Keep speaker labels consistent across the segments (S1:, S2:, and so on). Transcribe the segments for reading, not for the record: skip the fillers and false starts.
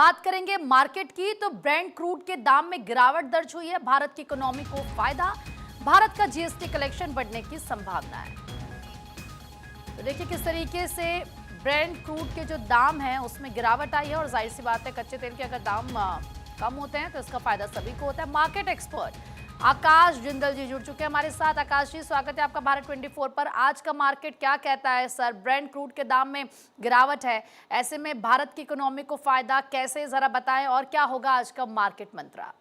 S1: बात करेंगे मार्केट की तो ब्रेंट क्रूड के दाम में गिरावट दर्ज हुई है। भारत की इकोनॉमी को फायदा, भारत का जीएसटी कलेक्शन बढ़ने की संभावना है। तो देखिए किस तरीके से ब्रेंट क्रूड के जो दाम हैं उसमें गिरावट आई है और जाहिर सी बात है कच्चे तेल के अगर दाम कम होते हैं तो इसका फायदा सभी को होता है। मार्केट एक्सपर्ट आकाश जिंदल जी जुड़ चुके हैं हमारे साथ। आकाश जी, स्वागत है आपका भारत 24 पर। आज का मार्केट क्या कहता है सर? ब्रेंट क्रूड के दाम में गिरावट है, ऐसे में भारत की इकोनॉमी को फायदा कैसे, जरा बताएं और क्या होगा आज का मार्केट मंत्रा?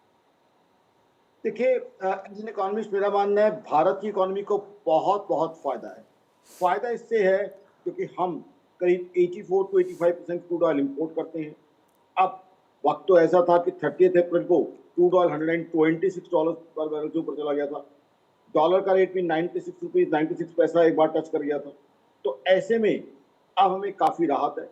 S2: देखिए, एज एन इकोनॉमिस्ट मेरा मानना है भारत की इकोनॉमी को बहुत बहुत फायदा है। फायदा इससे है क्योंकि हम करीब 84 to 85% क्रूड ऑयल इंपोर्ट करते हैं। अब वक्त तो ऐसा था कि 30 अप्रैल को क्रूड ऑयल $126 पर बैरल से ऊपर चला गया था। डॉलर का रेट भी 96 रुपीज 96 पैसा एक बार टच कर गया था। तो ऐसे में अब हमें काफ़ी राहत है।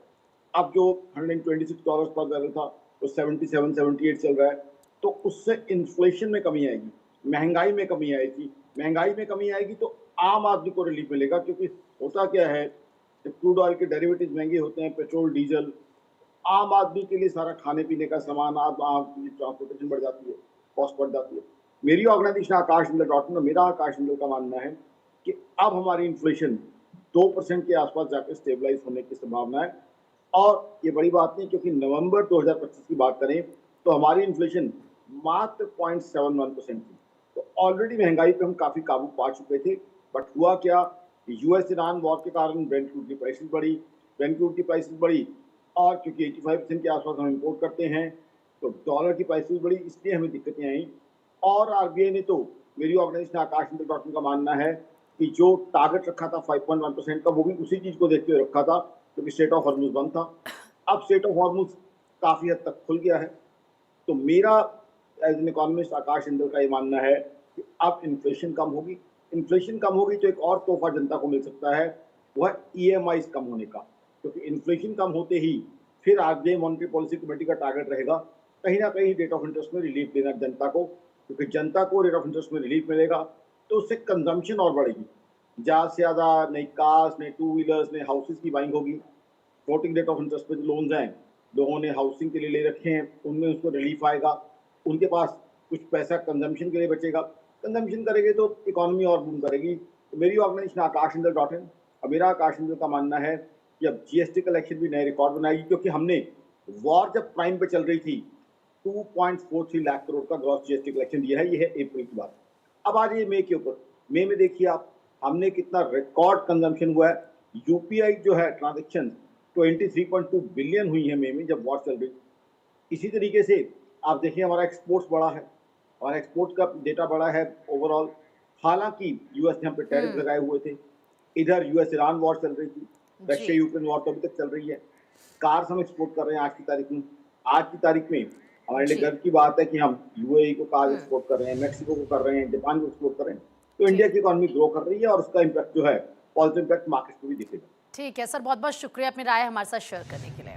S2: अब जो $126 पर बैरल था वो 77 78 चल रहा है। तो उससे इन्फ्लेशन में कमी आएगी, महंगाई में कमी आएगी। महंगाई में कमी आएगी तो आम आदमी को रिलीफ मिलेगा, क्योंकि होता क्या है, जब क्रूड ऑयल के डेरिवेटिव महंगे होते हैं, पेट्रोल डीजल, आम आदमी के लिए सारा खाने पीने का सामान, ट्रांसपोर्टेशन बढ़ जाती है, कॉस्ट बढ़ जाती है। मेरी ऑर्गेनाइजेशन आकाश मिलर डॉट में, मेरा आकाश मिलर का मानना है कि अब हमारी इन्फ्लेशन 2% के आसपास जाकर स्टेबलाइज होने की संभावना है। और ये बड़ी बात नहीं, क्योंकि नवंबर 2025 की बात करें तो हमारी इन्फ्लेशन मात्र 0.71% थी। तो ऑलरेडी महंगाई पे हम काफ़ी काबू पा चुके थे। बट हुआ क्या, यूएस ईरान वॉर के कारण ब्रेंट क्रूड की प्राइसेस बढ़ी। ब्रेंट क्रूड की प्राइसेस बढ़ी और क्योंकि 85% के आसपास हम इंपोर्ट करते हैं तो डॉलर की प्राइसेस बढ़ी, इसलिए हमें दिक्कतें आई। और आरबीआई ने तो, मेरी ऑर्गेनाइजेशन आकाश मित्तल डॉट कॉम का मानना है कि जो टारगेट रखा था 5.1% का, वो भी उसी चीज़ को देखते हुए रखा था, क्योंकि स्टेट ऑफ हॉर्मुज बंद था। अब स्टेट ऑफ हॉर्मुज काफ़ी हद तक खुल गया है। तो मेरा एज एन इकोनॉमिस्ट आकाश जिंदल का ये मानना है कि अब इन्फ्लेशन कम होगी। इन्फ्लेशन कम होगी तो एक और तोहफा जनता को मिल सकता है, वह ईएमआई कम होने का। क्योंकि इन्फ्लेशन कम होते ही फिर आरबीआई मॉनेटरी पॉलिसी कमेटी का टारगेट रहेगा कहीं ना कहीं रेट ऑफ इंटरेस्ट में रिलीफ देना जनता को, क्योंकि जनता को रेट ऑफ इंटरेस्ट में रिलीफ मिलेगा तो उससे कंजम्पशन और बढ़ेगी। ज़्यादा से ज़्यादा नई कार्स, नए टू व्हीलर्स, नए हाउसेज की बाइंग होगी। फ्लोटिंग रेट ऑफ इंटरेस्ट पे जो लोन्स हैं, लोगों ने हाउसिंग के लिए ले रखे हैं, उनमें उसको रिलीफ आएगा। उनके पास कुछ पैसा कंजम्पशन के लिए बचेगा। कंजम्पशन करेंगे तो इकोनॉमी और बूम करेगी। तो मेरी organization Akash Indal dot in और मेरा आकाश इंदल का मानना है कि अब जीएसटी कलेक्शन भी नए रिकॉर्ड बनाएगी, क्योंकि हमने वॉर जब प्राइम पे चल रही थी 2.43 लाख करोड़ का ग्रॉस जीएसटी कलेक्शन दिया है। ये है अप्रैल की बात। अब आ जाइए मई के ऊपर। मई में देखिए आप, हमने कितना रिकॉर्ड कंजम्पशन हुआ है। यूपीआई जो है ट्रांजेक्शन 23.2 बिलियन हुई है मई में, जब वॉर चल रही। इसी तरीके से आप देखिए हमारा एक्सपोर्ट्स बढ़ा है, हमारा एक्सपोर्ट का डेटा बढ़ा है ओवरऑल। हालांकि यूएस ने हम पे टैरिफ लगाए हुए थे, इधर यूएस ईरान वॉर चल रही थी,
S1: जी।
S2: रशिया यूक्रेन वॉर तो अभी तक चल रही है। कार्स हम एक्सपोर्ट कर रहे हैं आज की तारीख में। आज की तारीख में हमारे लिए
S1: जी।
S2: गर्व की बात है कि हम यूएई को कार एक्सपोर्ट कर रहे हैं, मैक्सिको को कर रहे हैं, जापान को एक्सपोर्ट कर रहे हैं। तो
S1: जी
S2: इंडिया की इकोनॉमी ग्रो कर रही है और उसका इम्पैक्ट जो है, पॉजिटिव इम्पैक्ट मार्केट को भी दिखेगा।
S1: ठीक है सर, बहुत बहुत शुक्रिया अपनी राय हमारे साथ शेयर करने के लिए।